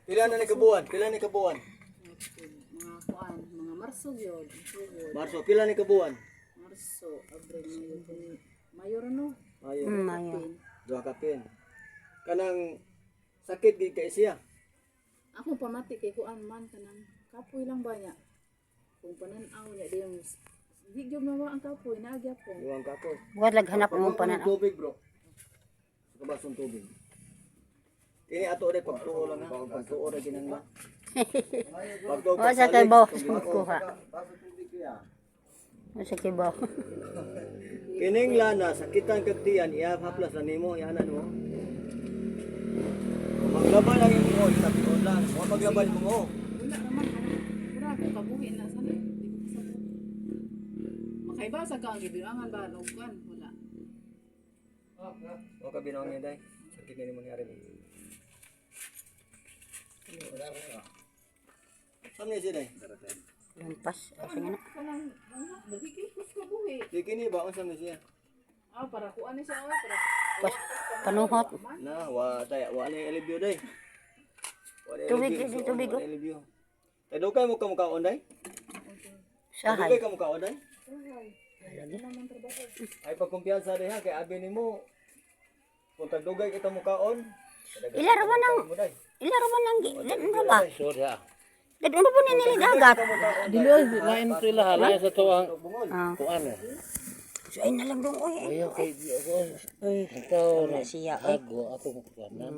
Pila na ni kabuan? Pila ni kabuan? Mga kuan, mga Marso yun. Marso, pila ni kabuan? Marso, Abril, Mayo no? Mayo. Mayo. Duha ka pin. Kanang sakit di kay siya. Ako pamati kay kuan man kanang kapoy lang ba niya? Kung pananaw niya di yung di gyud mawa ang kapoy naagya po. Duwang ka ko. Buhat laghanap mo panan. Tubig bro. Kabasong tubig. Ini ato rin pagtuo lang ha. Pagtuo rin ginang ba? Pagtuo O sa kay baw kuha. O sa kay baw. Kining lana sakitan kag tiyan iya haplas na nimo iyanan mo. Maglaban lang imo itapion lang. Wa maglaban mo. Wala naman wala ko kabuhi na sana. Di ko kasabot. Makaiba sa kang gibilangan ba og kuan wala. O ka binong ni day. Sakit ni mo ni ari. Samne si day. Lampas. Asa nga na. Kanang nagkikipos kabuhi. Kini ba unsa ni siya? Para kuan ni siya para Pas panuhot. Na wa tay wa ni elibyo day. Wa ni Tubig, elibyo, tubig, wa ni elibyo. Tay dugay mo ka mukaon day? Sahay. Dugay ka mukaon day? Lagi. Ay pagkumpiyansa day ha kay abi nimo. Kung tagdugay kita mukaon. Ilaro man ang Day. ilaro man ang ano ba? Surya. Dadun po ni dagat. Dili lain sila lain sa tuang Ah. kuan. So ay na lang dong oy. Ayo kay di ako. Oy. Ikaw na Siya ay. ako atong kuanan.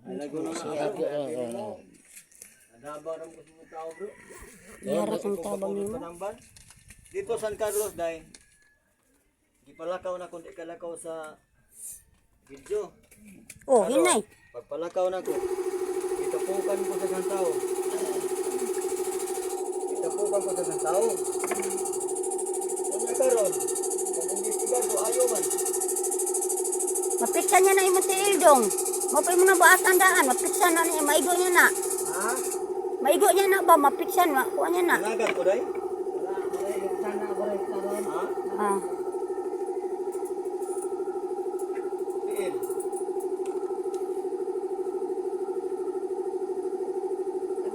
Ay lago na Siya ako. Nadaba ram ko sa tao bro. Yara kang tabang nimo. Panamban. Dito San Carlos day. Gipalakaw na kun ikalakaw sa video. Oh, hinay. Pagpalakaw na ko. Itapukan ko sa isang tao. Itapukan ko sa isang tao. Kung nagkaroon, pag-imbestigan ko, ayaw man. Mapiksan niya na imong si Ildong. Mapay mo na ba atandaan? Mapiksan na niya. Maigo niya na. Ha? Maigo niya na ba? Mapiksan. Makuha niya na. Nalagan ko day? Ha? Ah. Tiin.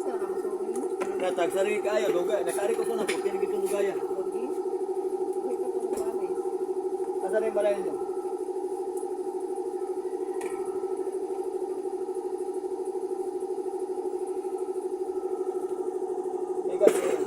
Sa ka masuwi mo. Natagsari ka ayaw. Lugay. Nakari ko sa nako. Kaya gito lugaya. Lagi. Uy ka to balay. Asa rin balayan nyo? Ikaw tiin.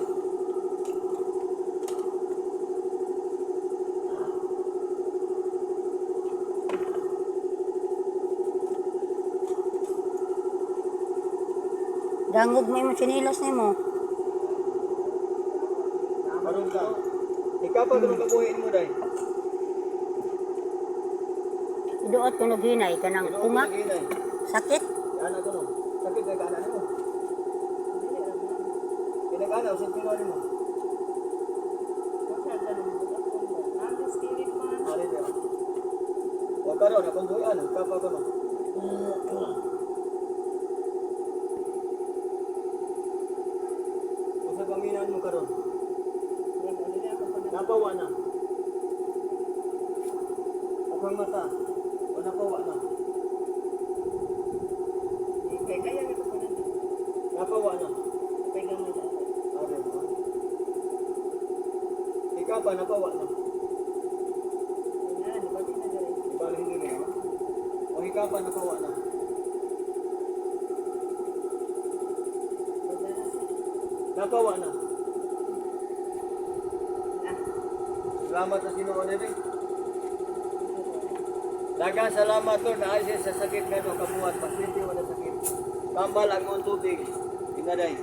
Dangog mo imong sinilas nimo. Karoon ka. Ikaw pa ganun kabuhin mo day. Iduot ko naghinay kanang kuma. Inay. Sakit. Yan ako no. Sakit na gana mo. Pinagana, usap pinuli mo. Ari dia. O karon akong buyan, kapa ko no. Usa paminan mo karon. Napawa na. Akong mata. O napawa na. Napawa na. Ari mo. Ikaw pa napawa na. Ibalik hindi niya. O ikaw pa napawa na. Napawa na. Salamat sa Ginoo nini. Daghang salamat to na sa sakit nga do kabuhat pasyente wala sakit. Tambal ang mong tubig. Inaday.